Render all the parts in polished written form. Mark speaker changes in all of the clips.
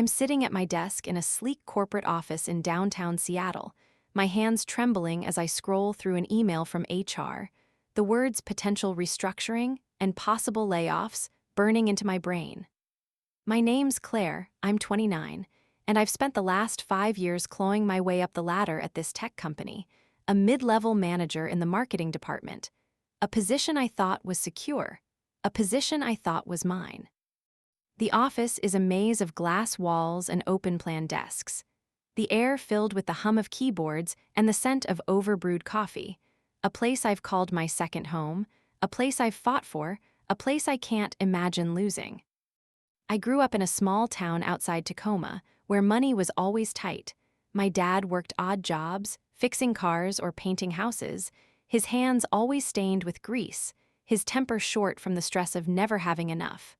Speaker 1: I'm sitting at my desk in a sleek corporate office in downtown Seattle, my hands trembling as I scroll through an email from HR, the words potential restructuring and possible layoffs burning into my brain. My name's Claire, I'm 29, and I've spent the last 5 years clawing my way up the ladder at this tech company, a mid-level manager in the marketing department, a position I thought was secure, a position I thought was mine. The office is a maze of glass walls and open-plan desks, the air filled with the hum of keyboards and the scent of overbrewed coffee, a place I've called my second home, a place I've fought for, a place I can't imagine losing. I grew up in a small town outside Tacoma, where money was always tight. My dad worked odd jobs, fixing cars or painting houses, his hands always stained with grease, his temper short from the stress of never having enough.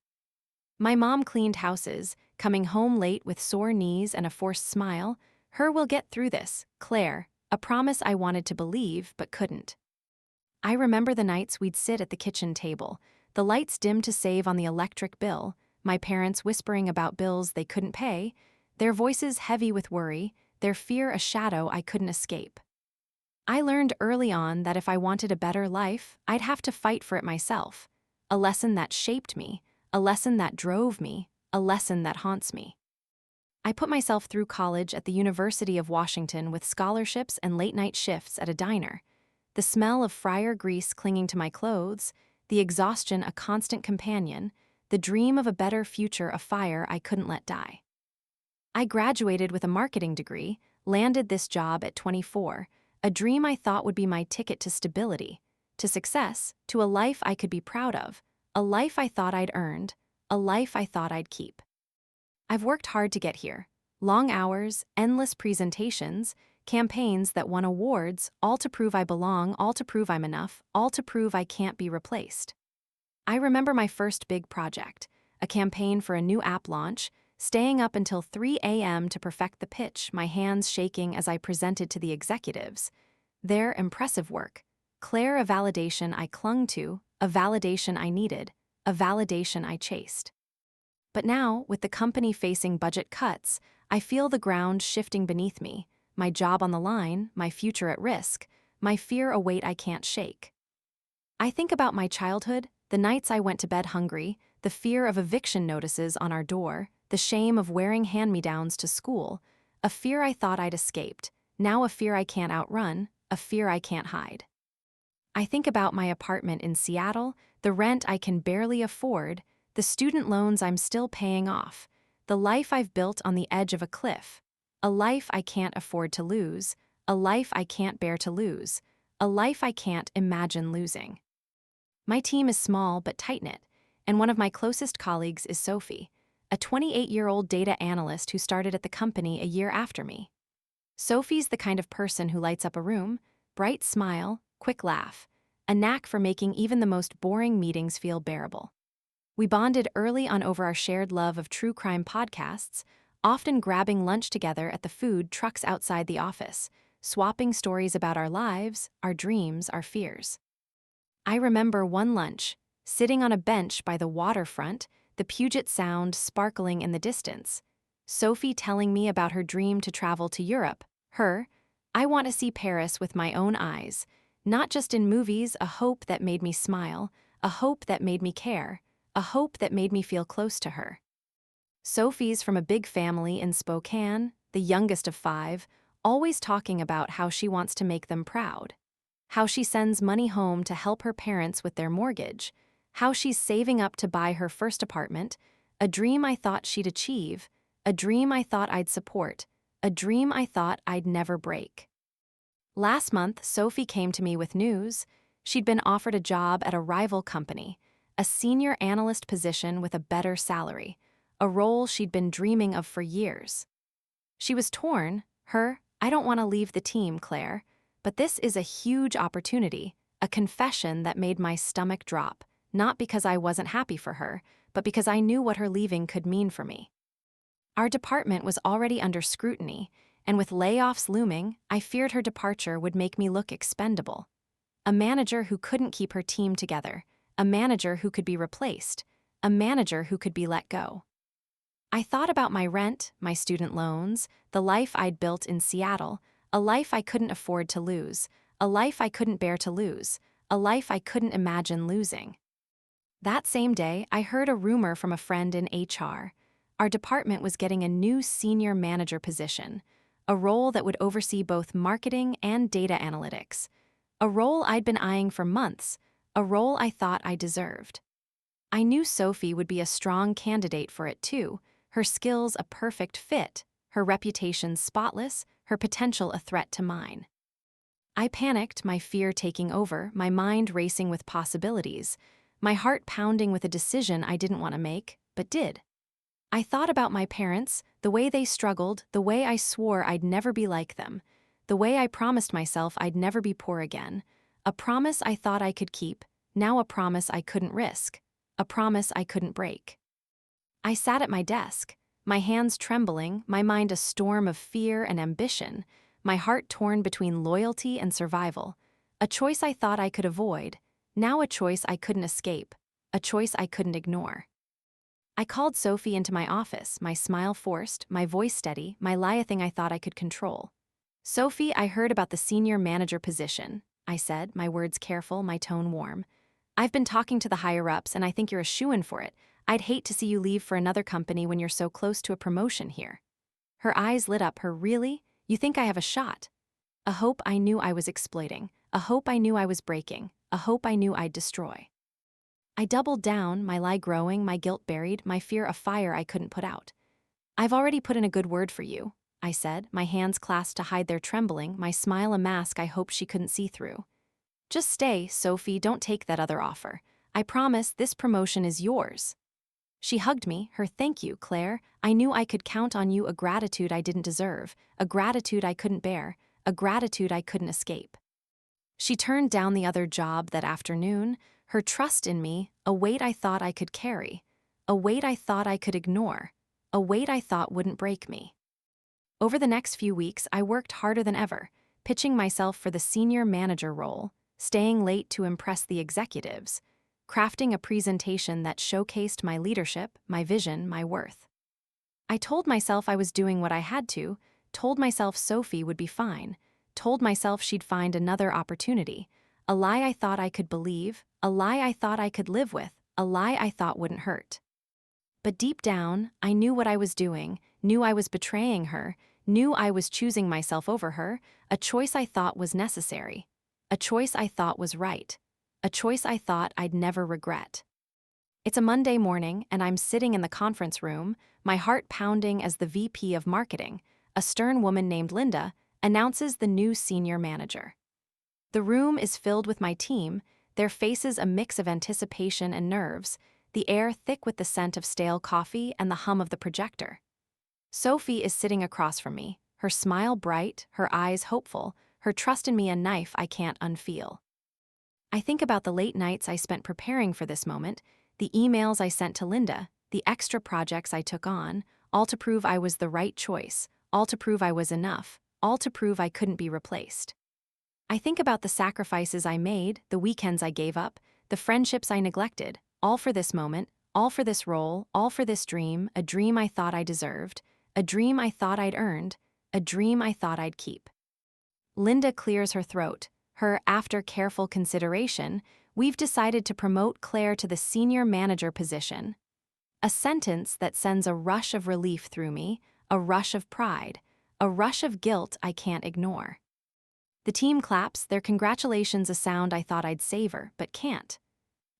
Speaker 1: My mom cleaned houses, coming home late with sore knees and a forced smile. Her "we'll get through this, Claire," a promise I wanted to believe but couldn't. I remember the nights we'd sit at the kitchen table, the lights dim to save on the electric bill, my parents whispering about bills they couldn't pay, their voices heavy with worry, their fear a shadow I couldn't escape. I learned early on that if I wanted a better life, I'd have to fight for it myself, a lesson that shaped me, a lesson that drove me, a lesson that haunts me. I put myself through college at the University of Washington with scholarships and late-night shifts at a diner, the smell of fryer grease clinging to my clothes, the exhaustion a constant companion, the dream of a better future a fire I couldn't let die. I graduated with a marketing degree, landed this job at 24, a dream I thought would be my ticket to stability, to success, to a life I could be proud of, a life I thought I'd earned, a life I thought I'd keep. I've worked hard to get here. Long hours, endless presentations, campaigns that won awards, all to prove I belong, all to prove I'm enough, all to prove I can't be replaced. I remember my first big project, a campaign for a new app launch, staying up until 3 a.m. to perfect the pitch, my hands shaking as I presented to the executives. Their impressive work. Claire, a validation I clung to, a validation I needed, a validation I chased. But now, with the company facing budget cuts, I feel the ground shifting beneath me, my job on the line, my future at risk, my fear a weight I can't shake. I think about my childhood, the nights I went to bed hungry, the fear of eviction notices on our door, the shame of wearing hand-me-downs to school, a fear I thought I'd escaped, now a fear I can't outrun, a fear I can't hide. I think about my apartment in Seattle, the rent I can barely afford, the student loans I'm still paying off, the life I've built on the edge of a cliff, a life I can't afford to lose, a life I can't bear to lose, a life I can't imagine losing. My team is small but tight-knit, and one of my closest colleagues is Sophie, a 28-year-old data analyst who started at the company a year after me. Sophie's the kind of person who lights up a room, bright smile, quick laugh, a knack for making even the most boring meetings feel bearable. We bonded early on over our shared love of true crime podcasts, often grabbing lunch together at the food trucks outside the office, swapping stories about our lives, our dreams, our fears. I remember one lunch, sitting on a bench by the waterfront, the Puget Sound sparkling in the distance, Sophie telling me about her dream to travel to Europe, I want to see Paris with my own eyes, not just in movies, a hope that made me smile, a hope that made me care, a hope that made me feel close to her. Sophie's from a big family in Spokane, the youngest of 5, always talking about how she wants to make them proud, how she sends money home to help her parents with their mortgage, how she's saving up to buy her first apartment, a dream I thought she'd achieve, a dream I thought I'd support, a dream I thought I'd never break. Last month, Sophie came to me with news. She'd been offered a job at a rival company, a senior analyst position with a better salary, a role she'd been dreaming of for years. She was torn. I don't want to leave the team, Claire, but this is a huge opportunity, a confession that made my stomach drop, not because I wasn't happy for her, but because I knew what her leaving could mean for me. Our department was already under scrutiny, and with layoffs looming, I feared her departure would make me look expendable. A manager who couldn't keep her team together, a manager who could be replaced, a manager who could be let go. I thought about my rent, my student loans, the life I'd built in Seattle, a life I couldn't afford to lose, a life I couldn't bear to lose, a life I couldn't imagine losing. That same day, I heard a rumor from a friend in HR. Our department was getting a new senior manager position, a role that would oversee both marketing and data analytics, a role I'd been eyeing for months, a role I thought I deserved. I knew Sophie would be a strong candidate for it too, her skills a perfect fit, her reputation spotless, her potential a threat to mine. I panicked, my fear taking over, my mind racing with possibilities, my heart pounding with a decision I didn't want to make, but did. I thought about my parents, the way they struggled, the way I swore I'd never be like them, the way I promised myself I'd never be poor again, a promise I thought I could keep, now a promise I couldn't risk, a promise I couldn't break. I sat at my desk, my hands trembling, my mind a storm of fear and ambition, my heart torn between loyalty and survival, a choice I thought I could avoid, now a choice I couldn't escape, a choice I couldn't ignore. I called Sophie into my office, my smile forced, my voice steady, my lie a thing I thought I could control. "Sophie, I heard about the senior manager position," I said, my words careful, my tone warm. "I've been talking to the higher-ups and I think you're a shoo-in for it. I'd hate to see you leave for another company when you're so close to a promotion here." Her eyes lit up. Really? You think I have a shot? A hope I knew I was exploiting, a hope I knew I was breaking, a hope I knew I'd destroy. I doubled down, my lie growing, my guilt buried, my fear a fire I couldn't put out. "I've already put in a good word for you," I said, my hands clasped to hide their trembling, my smile a mask I hoped she couldn't see through. "Just stay, Sophie, don't take that other offer. I promise this promotion is yours." She hugged me, her "Thank you, Claire. I knew I could count on you," a gratitude I didn't deserve, a gratitude I couldn't bear, a gratitude I couldn't escape. She turned down the other job that afternoon, her trust in me, a weight I thought I could carry, a weight I thought I could ignore, a weight I thought wouldn't break me. Over the next few weeks, I worked harder than ever, pitching myself for the senior manager role, staying late to impress the executives, crafting a presentation that showcased my leadership, my vision, my worth. I told myself I was doing what I had to, told myself Sophie would be fine, told myself she'd find another opportunity, a lie I thought I could believe, a lie I thought I could live with, a lie I thought wouldn't hurt. But deep down, I knew what I was doing, knew I was betraying her, knew I was choosing myself over her, a choice I thought was necessary, a choice I thought was right, a choice I thought I'd never regret. It's a Monday morning, and I'm sitting in the conference room, my heart pounding as the VP of marketing, a stern woman named Linda, announces the new senior manager. The room is filled with my team, their faces a mix of anticipation and nerves, the air thick with the scent of stale coffee and the hum of the projector. Sophie is sitting across from me, her smile bright, her eyes hopeful, her trust in me a knife I can't unfeel. I think about the late nights I spent preparing for this moment, the emails I sent to Linda, the extra projects I took on, all to prove I was the right choice, all to prove I was enough, all to prove I couldn't be replaced. I think about the sacrifices I made, the weekends I gave up, the friendships I neglected, all for this moment, all for this role, all for this dream, a dream I thought I deserved, a dream I thought I'd earned, a dream I thought I'd keep. Linda clears her throat. After careful consideration, we've decided to promote Claire to the senior manager position. A sentence that sends a rush of relief through me, a rush of pride, a rush of guilt I can't ignore. The team claps, their congratulations a sound I thought I'd savor, but can't.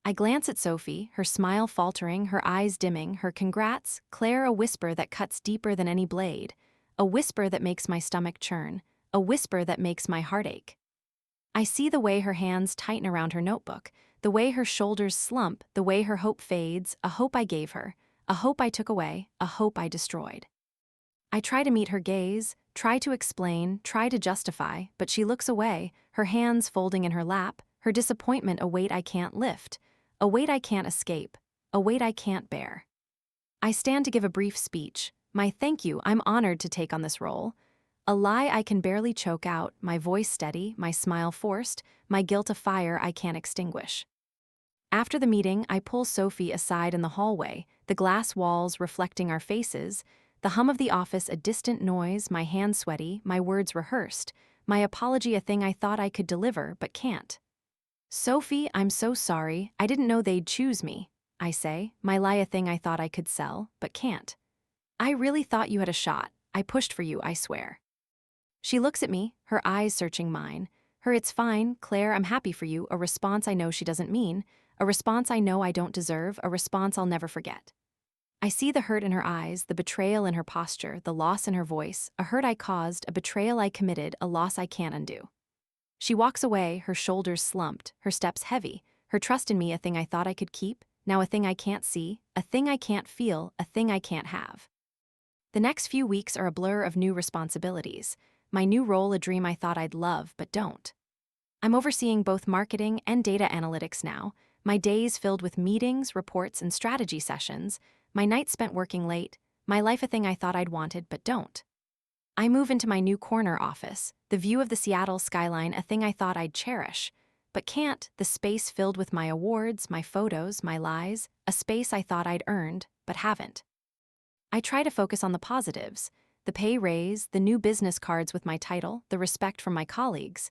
Speaker 1: I glance at Sophie, her smile faltering, her eyes dimming, her congrats, Claire a whisper that cuts deeper than any blade, a whisper that makes my stomach churn, a whisper that makes my heart ache. I see the way her hands tighten around her notebook, the way her shoulders slump, the way her hope fades, a hope I gave her, a hope I took away, a hope I destroyed. I try to meet her gaze, try to explain, try to justify, but she looks away, her hands folding in her lap, her disappointment a weight I can't lift, a weight I can't escape, a weight I can't bear. I stand to give a brief speech, my "thank you, I'm honored to take on this role," a lie I can barely choke out, my voice steady, my smile forced, my guilt a fire I can't extinguish. After the meeting, I pull Sophie aside in the hallway, the glass walls reflecting our faces, the hum of the office a distant noise, my hands sweaty, my words rehearsed, my apology a thing I thought I could deliver but can't. Sophie, I'm so sorry, I didn't know they'd choose me, I say, my lie a thing I thought I could sell but can't. I really thought you had a shot, I pushed for you, I swear. She looks at me, her eyes searching mine. Her "it's fine, Claire, I'm happy for you," a response I know she doesn't mean, a response I know I don't deserve, a response I'll never forget. I see the hurt in her eyes, the betrayal in her posture, the loss in her voice, a hurt I caused, a betrayal I committed, a loss I can't undo. She walks away, her shoulders slumped, her steps heavy, her trust in me a thing I thought I could keep, now a thing I can't see, a thing I can't feel, a thing I can't have. The next few weeks are a blur of new responsibilities. My new role a dream I thought I'd love but don't. I'm overseeing both marketing and data analytics now, my days filled with meetings, reports, and strategy sessions, my nights spent working late, my life a thing I thought I'd wanted but don't. I move into my new corner office, the view of the Seattle skyline a thing I thought I'd cherish, but can't, the space filled with my awards, my photos, my lies, a space I thought I'd earned but haven't. I try to focus on the positives, the pay raise, the new business cards with my title, the respect from my colleagues.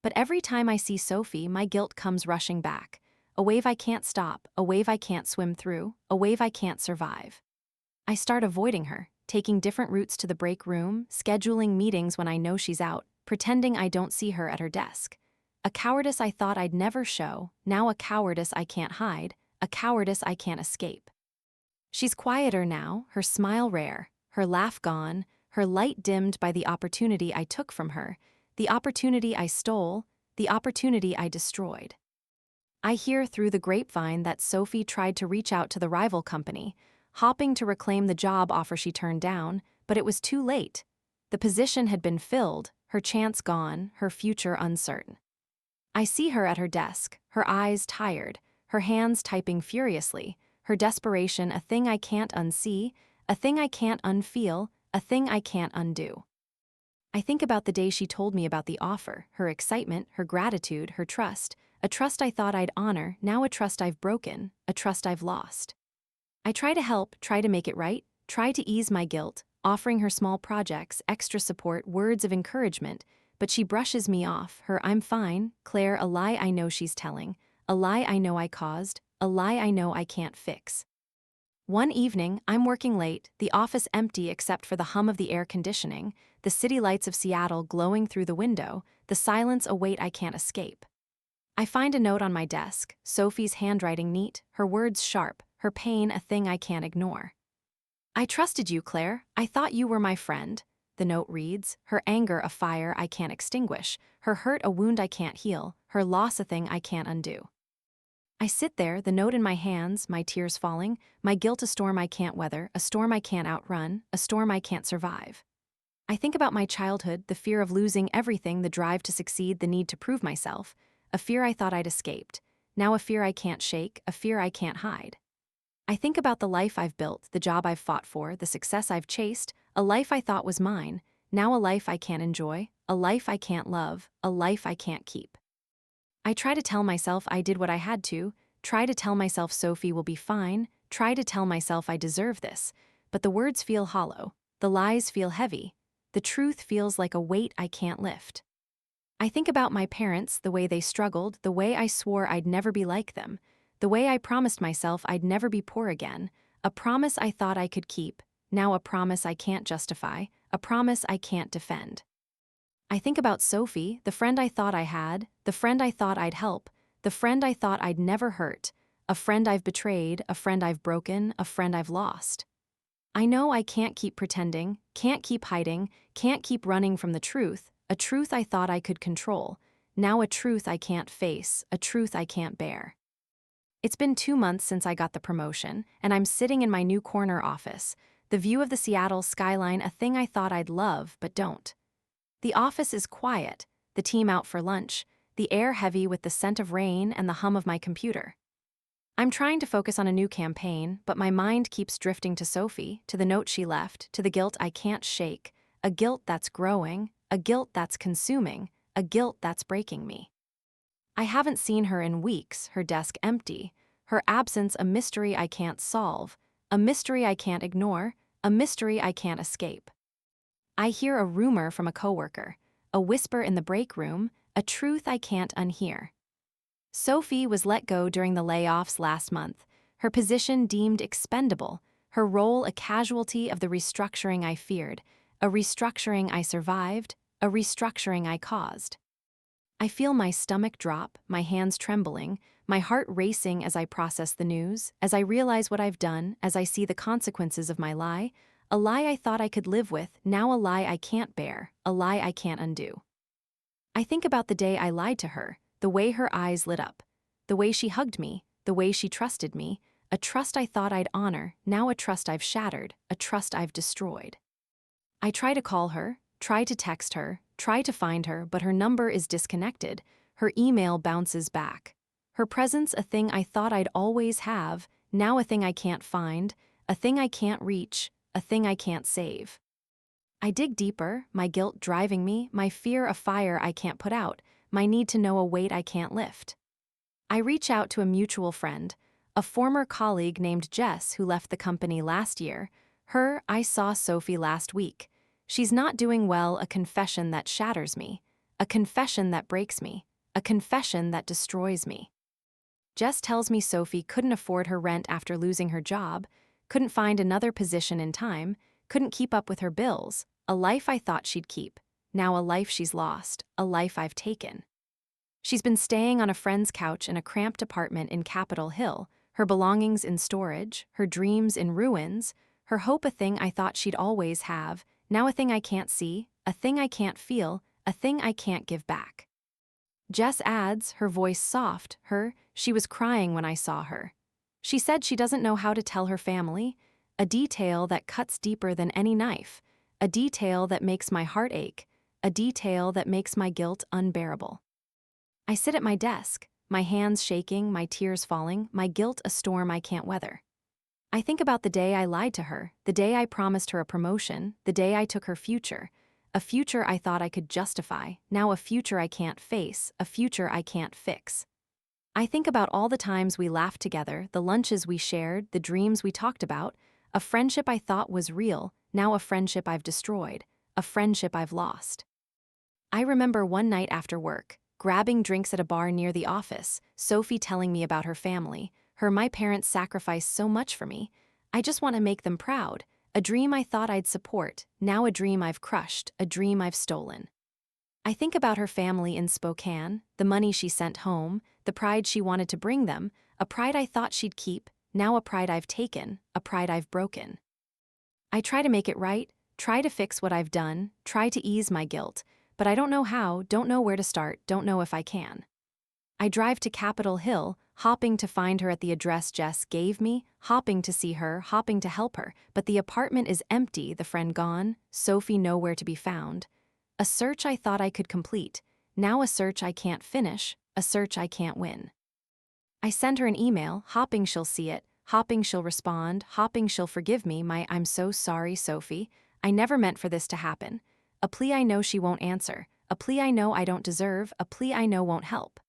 Speaker 1: But every time I see Sophie, my guilt comes rushing back. A wave I can't stop, a wave I can't swim through, a wave I can't survive. I start avoiding her, taking different routes to the break room, scheduling meetings when I know she's out, pretending I don't see her at her desk. A cowardice I thought I'd never show, now a cowardice I can't hide, a cowardice I can't escape. She's quieter now, her smile rare, her laugh gone, her light dimmed by the opportunity I took from her, the opportunity I stole, the opportunity I destroyed. I hear through the grapevine that Sophie tried to reach out to the rival company, hoping to reclaim the job offer she turned down, but it was too late. The position had been filled, her chance gone, her future uncertain. I see her at her desk, her eyes tired, her hands typing furiously, her desperation a thing I can't unsee, a thing I can't unfeel, a thing I can't undo. I think about the day she told me about the offer, her excitement, her gratitude, her trust, a trust I thought I'd honor, now a trust I've broken, a trust I've lost. I try to help, try to make it right, try to ease my guilt, offering her small projects, extra support, words of encouragement, but she brushes me off, her "I'm fine, Claire," a lie I know she's telling, a lie I know I caused, a lie I know I can't fix. One evening, I'm working late, the office empty except for the hum of the air conditioning, the city lights of Seattle glowing through the window, the silence a weight I can't escape. I find a note on my desk, Sophie's handwriting neat, her words sharp, her pain a thing I can't ignore. "I trusted you, Claire. I thought you were my friend," the note reads, her anger a fire I can't extinguish, her hurt a wound I can't heal, her loss a thing I can't undo. I sit there, the note in my hands, my tears falling, my guilt a storm I can't weather, a storm I can't outrun, a storm I can't survive. I think about my childhood, the fear of losing everything, the drive to succeed, the need to prove myself, a fear I thought I'd escaped, now a fear I can't shake, a fear I can't hide. I think about the life I've built, the job I've fought for, the success I've chased, a life I thought was mine, now a life I can't enjoy, a life I can't love, a life I can't keep. I try to tell myself I did what I had to, try to tell myself Sophie will be fine, try to tell myself I deserve this, but the words feel hollow, the lies feel heavy, the truth feels like a weight I can't lift. I think about my parents, the way they struggled, the way I swore I'd never be like them, the way I promised myself I'd never be poor again, a promise I thought I could keep, now a promise I can't justify, a promise I can't defend. I think about Sophie, the friend I thought I had, the friend I thought I'd help, the friend I thought I'd never hurt, a friend I've betrayed, a friend I've broken, a friend I've lost. I know I can't keep pretending, can't keep hiding, can't keep running from the truth, a truth I thought I could control, now a truth I can't face, a truth I can't bear. It's been 2 months since I got the promotion, and I'm sitting in my new corner office, the view of the Seattle skyline a thing I thought I'd love but don't. The office is quiet, the team out for lunch, the air heavy with the scent of rain and the hum of my computer. I'm trying to focus on a new campaign, but my mind keeps drifting to Sophie, to the note she left, to the guilt I can't shake, a guilt that's growing, a guilt that's consuming, a guilt that's breaking me. I haven't seen her in weeks, her desk empty, her absence a mystery I can't solve, a mystery I can't ignore, a mystery I can't escape. I hear a rumor from a coworker, a whisper in the break room, a truth I can't unhear. Sophie was let go during the layoffs last month, her position deemed expendable, her role a casualty of the restructuring I feared, a restructuring I survived, a restructuring I caused. I feel my stomach drop, my hands trembling, my heart racing as I process the news, as I realize what I've done, as I see the consequences of my lie, a lie I thought I could live with, now a lie I can't bear, a lie I can't undo. I think about the day I lied to her, the way her eyes lit up, the way she hugged me, the way she trusted me, a trust I thought I'd honor, now a trust I've shattered, a trust I've destroyed. I try to call her, try to text her, try to find her, but her number is disconnected, her email bounces back. Her presence a thing I thought I'd always have, now a thing I can't find, a thing I can't reach, a thing I can't save. I dig deeper, my guilt driving me, my fear a fire I can't put out, my need to know a weight I can't lift. I reach out to a mutual friend, a former colleague named Jess who left the company last year. I saw Sophie last week. She's not doing well, a confession that shatters me, a confession that breaks me, a confession that destroys me. Jess tells me Sophie couldn't afford her rent after losing her job, couldn't find another position in time, couldn't keep up with her bills, a life I thought she'd keep, now a life she's lost, a life I've taken. She's been staying on a friend's couch in a cramped apartment in Capitol Hill, her belongings in storage, her dreams in ruins, her hope a thing I thought she'd always have, now a thing I can't see, a thing I can't feel, a thing I can't give back. Jess adds, her voice soft, she was crying when I saw her. She said she doesn't know how to tell her family, a detail that cuts deeper than any knife, a detail that makes my heart ache, a detail that makes my guilt unbearable. I sit at my desk, my hands shaking, my tears falling, my guilt a storm I can't weather. I think about the day I lied to her, the day I promised her a promotion, the day I took her future, a future I thought I could justify, now a future I can't face, a future I can't fix. I think about all the times we laughed together, the lunches we shared, the dreams we talked about, a friendship I thought was real, now a friendship I've destroyed, a friendship I've lost. I remember one night after work, grabbing drinks at a bar near the office, Sophie telling me about her family, my parents sacrificed so much for me, I just want to make them proud, a dream I thought I'd support, now a dream I've crushed, a dream I've stolen. I think about her family in Spokane, the money she sent home, the pride she wanted to bring them, a pride I thought she'd keep, now a pride I've taken, a pride I've broken. I try to make it right, try to fix what I've done, try to ease my guilt, but I don't know how, don't know where to start, don't know if I can. I drive to Capitol Hill, hopping to find her at the address Jess gave me, hopping to see her, hopping to help her, but the apartment is empty, the friend gone, Sophie nowhere to be found. A search I thought I could complete, now a search I can't finish, a search I can't win. I send her an email, hoping she'll see it, hoping she'll respond, hoping she'll forgive me my "I'm so sorry, Sophie, I never meant for this to happen," a plea I know she won't answer, a plea I know I don't deserve, a plea I know won't help.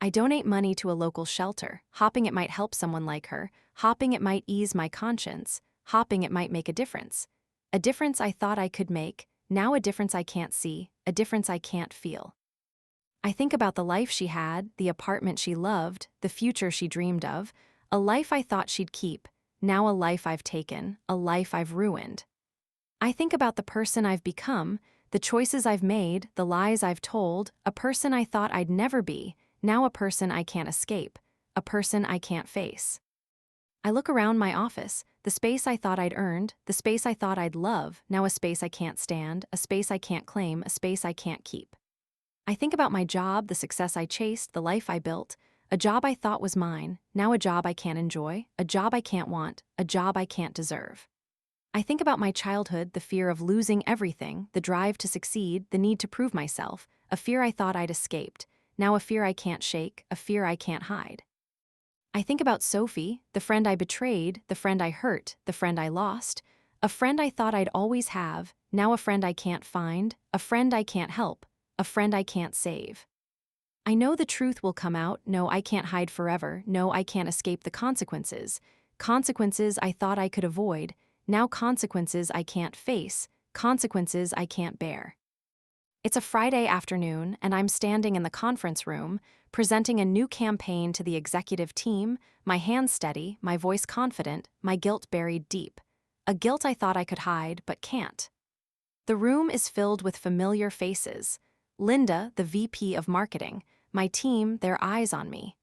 Speaker 1: I donate money to a local shelter, hoping it might help someone like her, hoping it might ease my conscience, hoping it might make a difference I thought I could make, now a difference I can't see, a difference I can't feel. I think about the life she had, the apartment she loved, the future she dreamed of, a life I thought she'd keep, now a life I've taken, a life I've ruined. I think about the person I've become, the choices I've made, the lies I've told, a person I thought I'd never be, now a person I can't escape, a person I can't face. I look around my office, the space I thought I'd earned, the space I thought I'd love, now a space I can't stand, a space I can't claim, a space I can't keep. I think about my job, the success I chased, the life I built, a job I thought was mine, now a job I can't enjoy, a job I can't want, a job I can't deserve. I think about my childhood, the fear of losing everything, the drive to succeed, the need to prove myself, a fear I thought I'd escaped, now a fear I can't shake, a fear I can't hide. I think about Sophie, the friend I betrayed, the friend I hurt, the friend I lost, a friend I thought I'd always have, now a friend I can't find, a friend I can't help, a friend I can't save. I know the truth will come out. No, I can't hide forever. No, I can't escape the consequences. Consequences I thought I could avoid. Now consequences I can't face. Consequences I can't bear. It's a Friday afternoon, and I'm standing in the conference room, presenting a new campaign to the executive team, my hands steady, my voice confident, my guilt buried deep. A guilt I thought I could hide, but can't. The room is filled with familiar faces. Linda, the VP of marketing, my team, their eyes on me.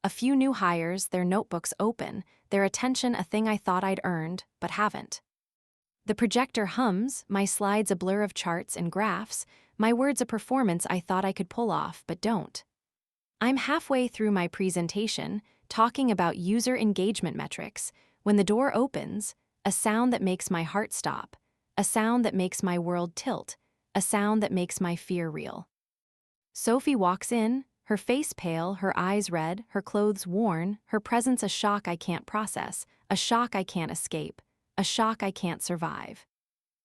Speaker 1: A few new hires, their notebooks open, their attention a thing I thought I'd earned, but haven't. The projector hums, my slides a blur of charts and graphs, my words a performance I thought I could pull off, but don't. I'm halfway through my presentation, talking about user engagement metrics, when the door opens, a sound that makes my heart stop, a sound that makes my world tilt, a sound that makes my fear real. Sophie walks in, her face pale, her eyes red, her clothes worn, her presence a shock I can't process, a shock I can't escape, a shock I can't survive.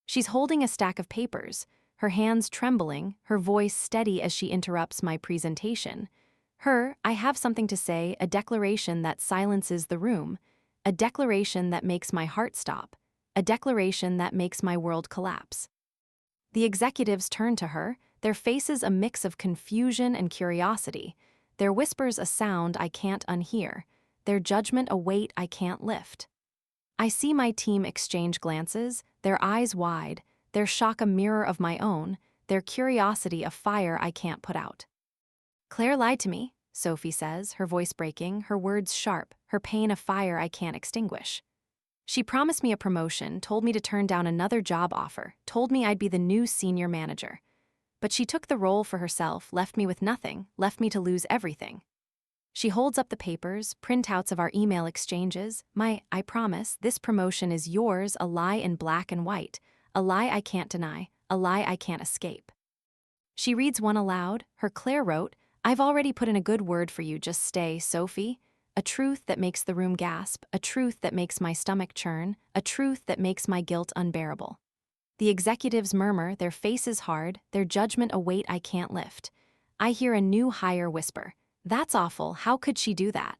Speaker 1: She's holding a stack of papers, her hands trembling, her voice steady as she interrupts my presentation. I have something to say, a declaration that silences the room, a declaration that makes my heart stop, a declaration that makes my world collapse. The executives turn to her, their faces a mix of confusion and curiosity, their whispers a sound I can't unhear, their judgment a weight I can't lift. I see my team exchange glances, their eyes wide, their shock a mirror of my own, their curiosity a fire I can't put out. Claire lied to me, Sophie says, her voice breaking, her words sharp, her pain a fire I can't extinguish. She promised me a promotion, told me to turn down another job offer, told me I'd be the new senior manager. But she took the role for herself, left me with nothing, left me to lose everything. She holds up the papers, printouts of our email exchanges. I promise, this promotion is yours, a lie in black and white, a lie I can't deny, a lie I can't escape. She reads one aloud, Claire wrote, I've already put in a good word for you, just stay, Sophie. A truth that makes the room gasp, a truth that makes my stomach churn, a truth that makes my guilt unbearable. The executives murmur, their faces hard, their judgment a weight I can't lift. I hear a new hire whisper, that's awful, how could she do that?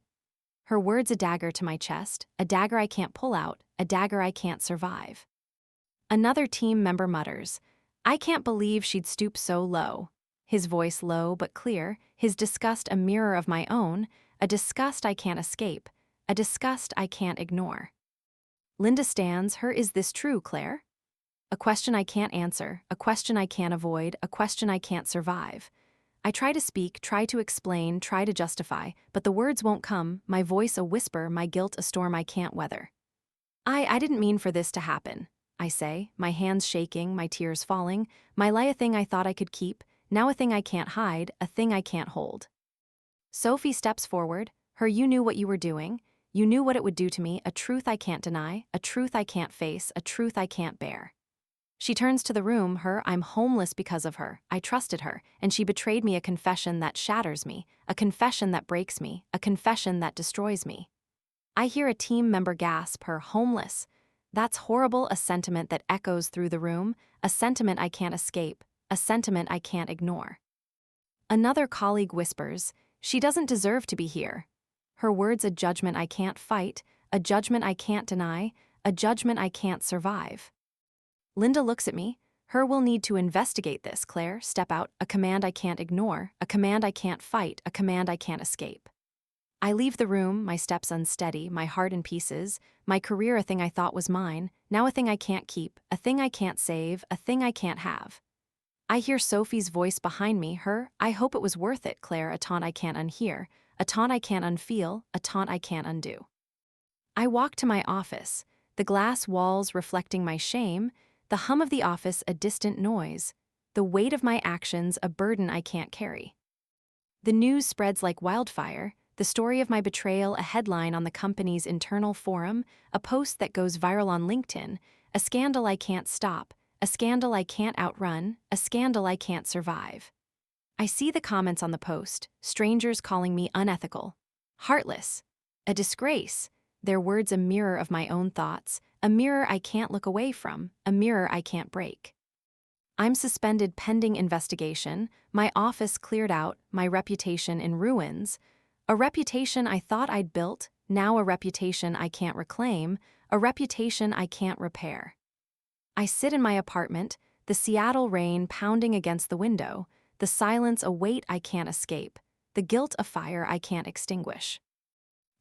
Speaker 1: Her words a dagger to my chest, a dagger I can't pull out, a dagger I can't survive. Another team member mutters, I can't believe she'd stoop so low. His voice low but clear, his disgust a mirror of my own, a disgust I can't escape, a disgust I can't ignore. Linda stands, is this true, Claire? A question I can't answer, a question I can't avoid, a question I can't survive. I try to speak, try to explain, try to justify, but the words won't come, my voice a whisper, my guilt a storm I can't weather. I didn't mean for this to happen, I say, my hands shaking, my tears falling, my lie a thing I thought I could keep, now a thing I can't hide, a thing I can't hold. Sophie steps forward, you knew what you were doing, you knew what it would do to me, a truth I can't deny, a truth I can't face, a truth I can't bear. She turns to the room, I'm homeless because of her, I trusted her, and she betrayed me, a confession that shatters me, a confession that breaks me, a confession that destroys me. I hear a team member gasp, homeless. That's horrible, a sentiment that echoes through the room, a sentiment I can't escape, a sentiment I can't ignore. Another colleague whispers, she doesn't deserve to be here. Her words a judgment I can't fight, a judgment I can't deny, a judgment I can't survive. Linda looks at me, will need to investigate this, Claire, step out, a command I can't ignore, a command I can't fight, a command I can't escape. I leave the room, my steps unsteady, my heart in pieces, my career a thing I thought was mine, now a thing I can't keep, a thing I can't save, a thing I can't have. I hear Sophie's voice behind me, I hope it was worth it, Claire, a taunt I can't unhear, a taunt I can't unfeel, a taunt I can't undo. I walk to my office, the glass walls reflecting my shame, the hum of the office a distant noise, the weight of my actions a burden I can't carry. The news spreads like wildfire, the story of my betrayal a headline on the company's internal forum, a post that goes viral on LinkedIn, a scandal I can't stop, a scandal I can't outrun, a scandal I can't survive. I see the comments on the post, strangers calling me unethical, heartless, a disgrace, their words a mirror of my own thoughts, a mirror I can't look away from, a mirror I can't break. I'm suspended pending investigation, my office cleared out, my reputation in ruins. A reputation I thought I'd built, now a reputation I can't reclaim, a reputation I can't repair. I sit in my apartment, the Seattle rain pounding against the window, the silence a weight I can't escape, the guilt a fire I can't extinguish.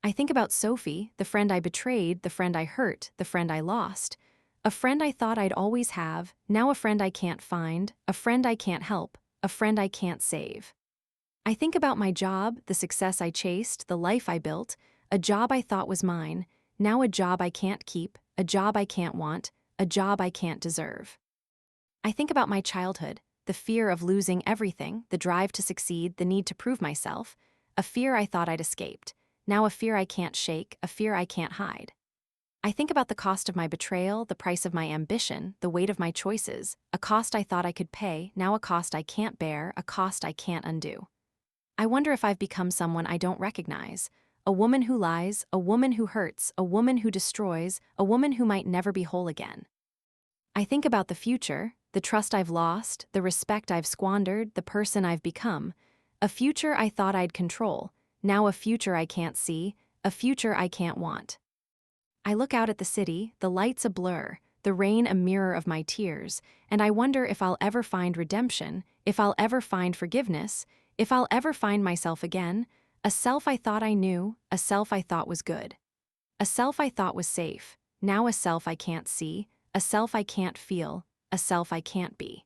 Speaker 1: I think about Sophie, the friend I betrayed, the friend I hurt, the friend I lost. A friend I thought I'd always have, now a friend I can't find, a friend I can't help, a friend I can't save. I think about my job, the success I chased, the life I built, a job I thought was mine, now a job I can't keep, a job I can't want, a job I can't deserve. I think about my childhood, the fear of losing everything, the drive to succeed, the need to prove myself, a fear I thought I'd escaped, now a fear I can't shake, a fear I can't hide. I think about the cost of my betrayal, the price of my ambition, the weight of my choices, a cost I thought I could pay, now a cost I can't bear, a cost I can't undo. I wonder if I've become someone I don't recognize, a woman who lies, a woman who hurts, a woman who destroys, a woman who might never be whole again. I think about the future, the trust I've lost, the respect I've squandered, the person I've become, a future I thought I'd control, now a future I can't see, a future I can't want. I look out at the city, the lights a blur, the rain a mirror of my tears, and I wonder if I'll ever find redemption, if I'll ever find forgiveness, if I'll ever find myself again, a self I thought I knew, a self I thought was good. A self I thought was safe, now a self I can't see, a self I can't feel, a self I can't be.